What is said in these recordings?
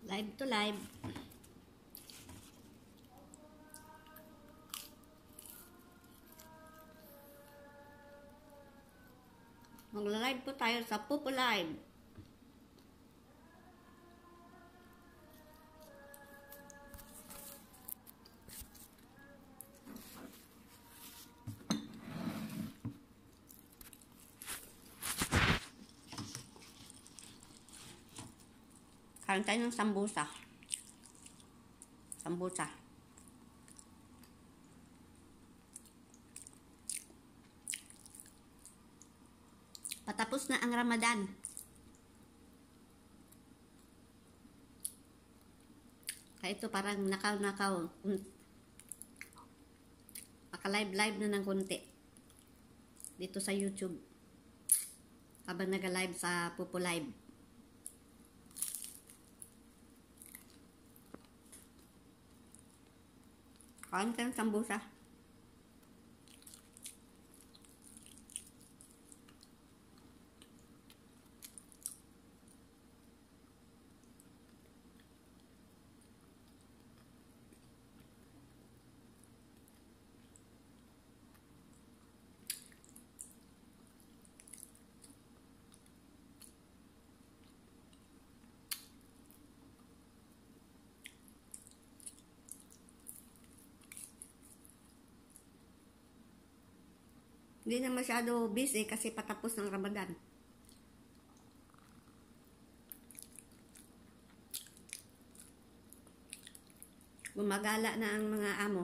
Live to live. Magla-live po tayo sa Pupo Live. Kain tayo ng sambusa. Sambusa. Patapos na ang Ramadan. Kaya ito parang nakaw-nakaw. Maka-live-live na ng konti. Dito sa YouTube. Habang nag-live sa Pupo Live. Kain ka ng sambusa. Hindi na masyado busy kasi patapos ng Ramadan. Gumagala na ang mga amo.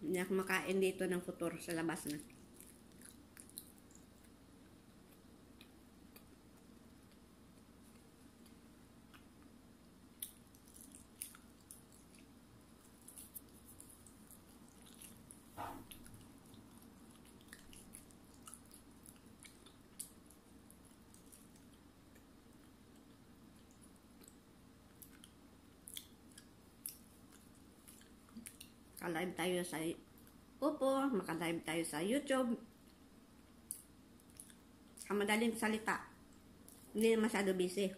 Hindi ako makain dito ng futur sa labas na. Maka-live tayo sa Pupo, maka-live tayo sa YouTube. Sa madaling salita. Hindi na masyado busy.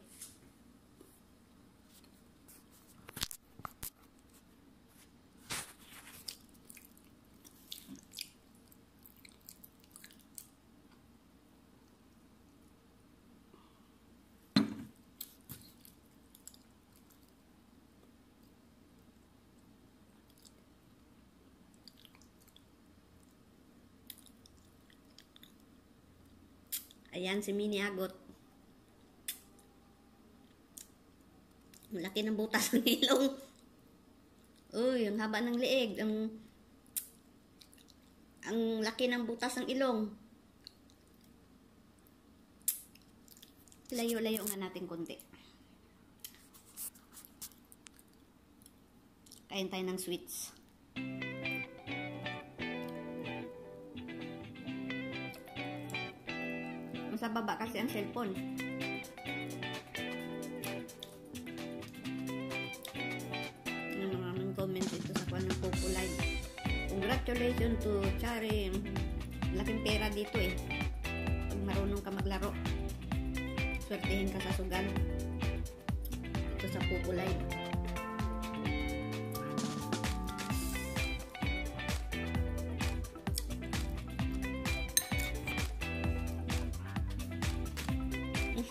Ayan si Mini Agot. Malaki ng butas ng ilong. Uy, ang haba ng leeg. Ang laki ng butas ng ilong. Layo-layo nga natin konti. Kain tayo ng sweets. Sa baba kasi ang cellphone. Maraming comment dito sa kwan ng Pupo Live. Congratulations to Chari. Laking pera dito eh. Pag marunong ka maglaro. Swertihin ka sa sugal. Ito sa Pupo Live.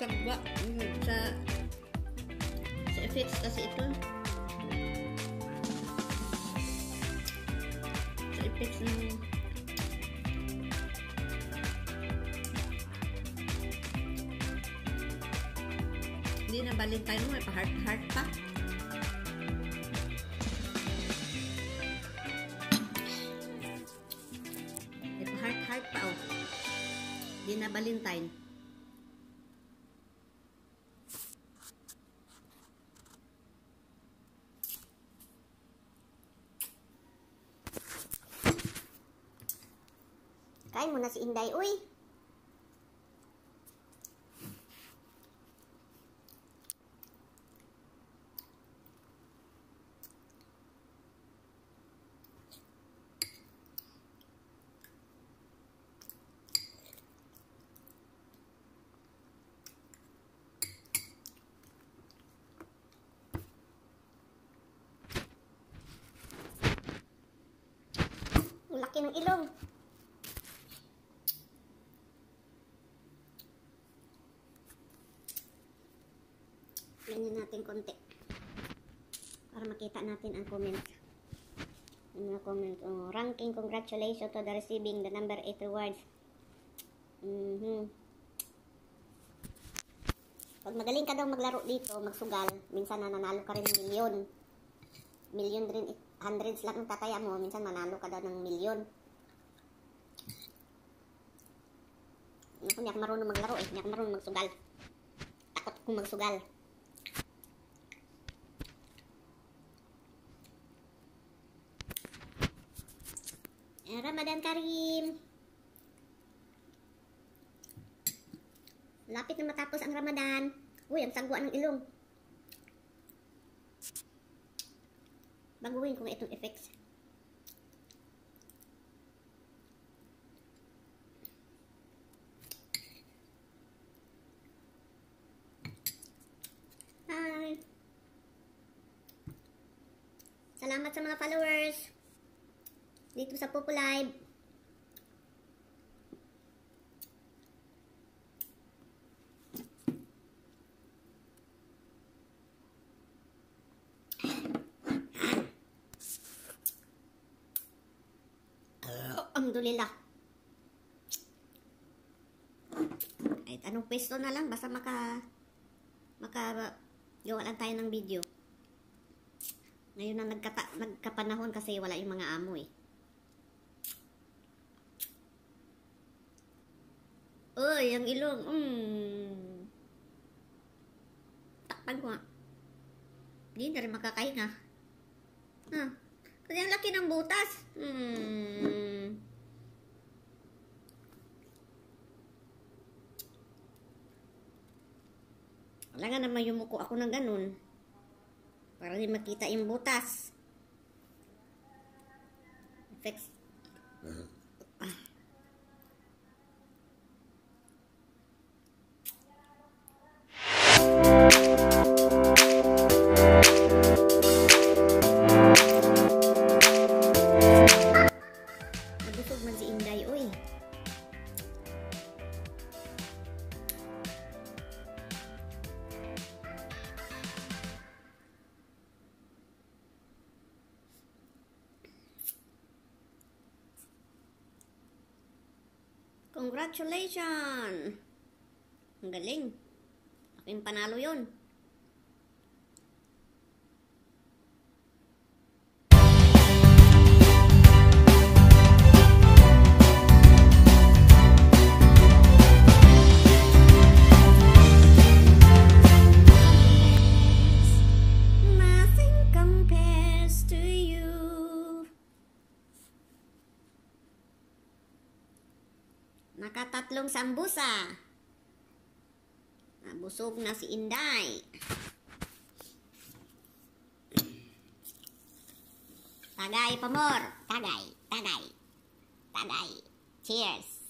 Sagwa sa effects kasi ito sa effects ng hindi na Valentine mo, may pa heart pa. May pa heart pa oh. Hindi na Valentine. Kain mo na si Inday, uy. laki ng ilong. Ganyan natin konti. Para makita natin ang comment. Ang mga comment. Oh, ranking, congratulations to the receiving the number 8 rewards. Pag magaling ka daw maglaro dito, magsugal, minsan nananalo ka rin ng milyon. Milyon rin, hundreds lang ang tataya mo, minsan manalo ka daw ng milyon. Hindi ako marunong maglaro eh, hindi ako marunong magsugal. Takot akong magsugal. Ramadan Karim! Lapit na matapos ang Ramadan. Uy, ang sagwa ng ilong. Baguhin ko nga itong effects. Hi! Salamat sa mga followers dito sa Popo Live. Alhamdulillah. Kahit anong pwesto na lang, basta gawa lang tayo ng video. Ngayon na nagkapanahon kasi wala yung mga amo eh. Uy, ang ilong. Takpan ko nga. Hindi na rin makakahinga. Kasi ang laki ng butas. Wala nga naman yumuko ako ng ganun. Para rin makita yung butas. Effects. Nabusog man si Inday, uy. Congratulations! Ang galing. Aking panalo yun. Nothing compares to you. Nakatatlong sambusa. Nabusog na si Inday. Tagay, pamor. Tagay, tagay, tagay. Cheers.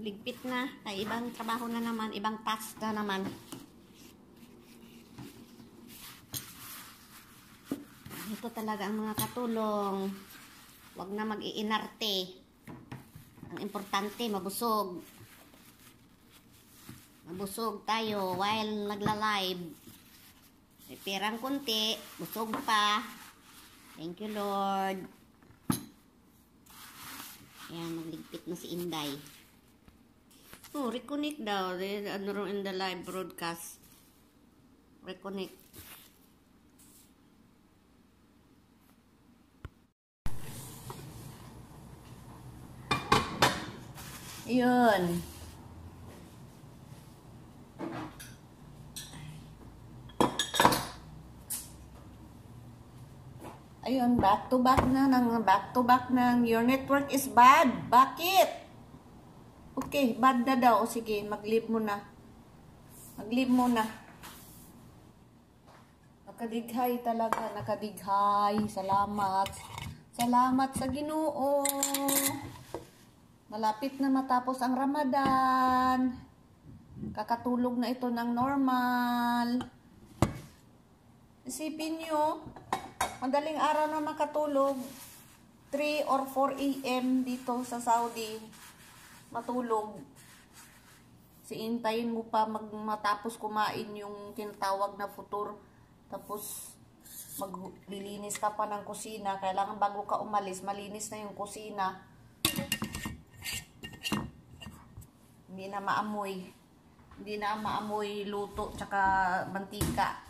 Ligpit na. Ay, ibang trabaho na naman. Ibang task na naman. Ito talaga ang mga katulong. Huwag na mag-iinarte. Ang importante, mabusog. Mabusog tayo while nagla-live. May perang kunti. Busog pa. Thank you, Lord. Ayan, magligpit na si Inday. Oh, reconnect daw. Ano in the live broadcast. Reconnect. Yun. Ayun, back to back ng your network is bad. Bakit? Okay, bad na daw. O sige, mag-leave mo na. Aglim mo na. Nakadighay talaga, nakadighay. Salamat. Salamat sa Ginoo. Malapit na matapos ang Ramadan. Kakatulog na ito ng normal. Isipin nyo, madaling araw na makatulog. 3 or 4 a.m. dito sa Saudi. Matulog. Siintayin mo pa matapos kumain yung tinatawag na futur. Tapos maglilinis ka pa ng kusina. Kailangan bago ka umalis, malinis na yung kusina. Hindi na maamoy. Hindi na maamoy luto tsaka mantika.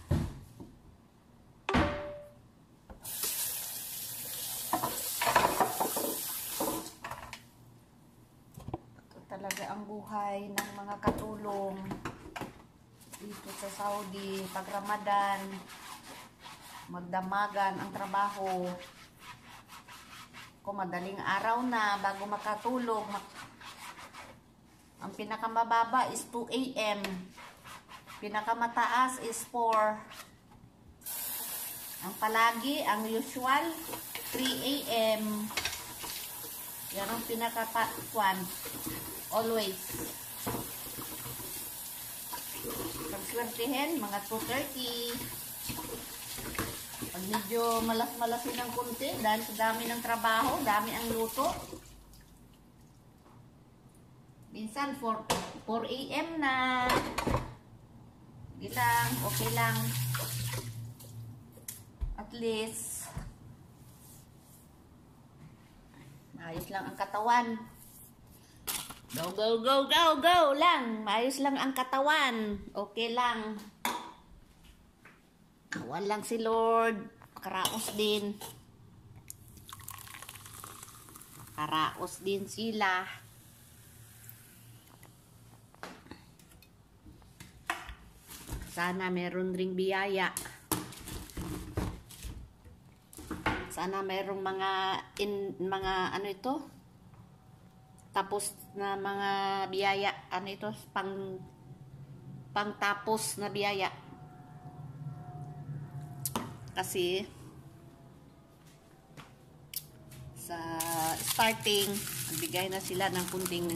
Ito talaga ang buhay ng mga katulong dito sa Saudi. Pag Ramadan, magdamagan ang trabaho. Kung madaling araw na bago makatulog, ang pinakamababa is 2 a.m. Pinakamataas is 4. Ang palagi, ang usual, 3 a.m. Yan ang pinaka-1. Always. Pagswertihin, mga 2:30. Pag medyo malas-malasin ng kunti, dahil sa dami ng trabaho, dami ang luto. Minsan 4 a.m. na. Hindi lang, okay lang. At least, maayos lang ang katawan. Go, go, go, go, go lang. Maayos lang ang katawan. Okay lang. Kawan lang si Lord. Karaos din. Karaos din sila. Sana meron ring biyaya. Sana merong mga ano ito? Tapos na mga biyaya. Ano ito? Pang-tapos na biyaya. Kasi sa starting, nagbigay na sila ng kunting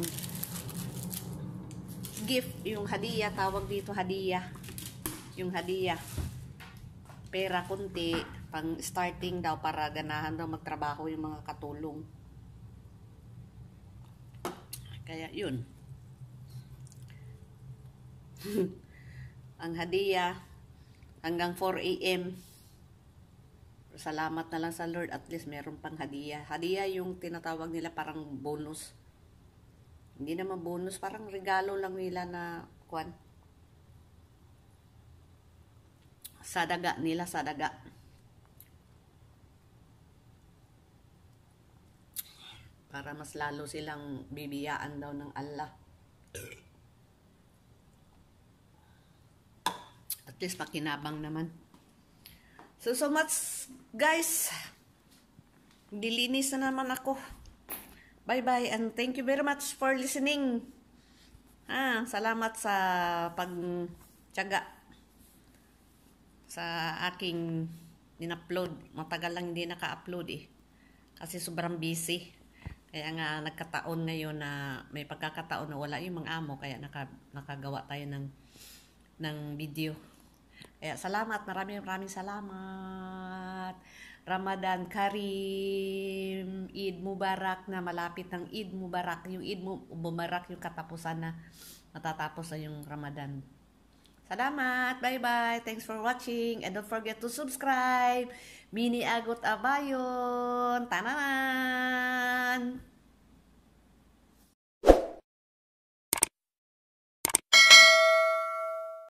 gift, yung hadiah, tawag dito hadiah. Yung hadiah. Pera kunti, pang starting daw para ganahan daw magtrabaho yung mga katulong. Kaya yun. Ang hadiah hanggang 4 a.m. Salamat na lang sa Lord, at least meron pang hadiah. Hadiah yung tinatawag nila parang bonus. Hindi naman bonus, parang regalo lang nila na kwan. Sadaga nila, sadaga. Para mas lalo silang bibiyaan daw ng Allah. At least pakinabang naman. So much, guys. Dilinis na naman ako. Bye-bye and thank you very much for listening. Salamat sa pagtiyaga sa aking in-upload. Matagal lang hindi naka-upload eh. Kasi sobrang busy. Kaya nga nagkataon ngayon na may pagkakataon na wala yung mga amo. Kaya nakagawa tayo ng video. Kaya salamat, maraming salamat. Ramadan Karim, Eid Mubarak, na malapit ng Eid Mubarak. Yung Eid Mubarak, yung katapusan na matatapos na yung Ramadan. Salamat, bye-bye. Thanks for watching. And don't forget to subscribe. Mini Agot Abayon. Tananan!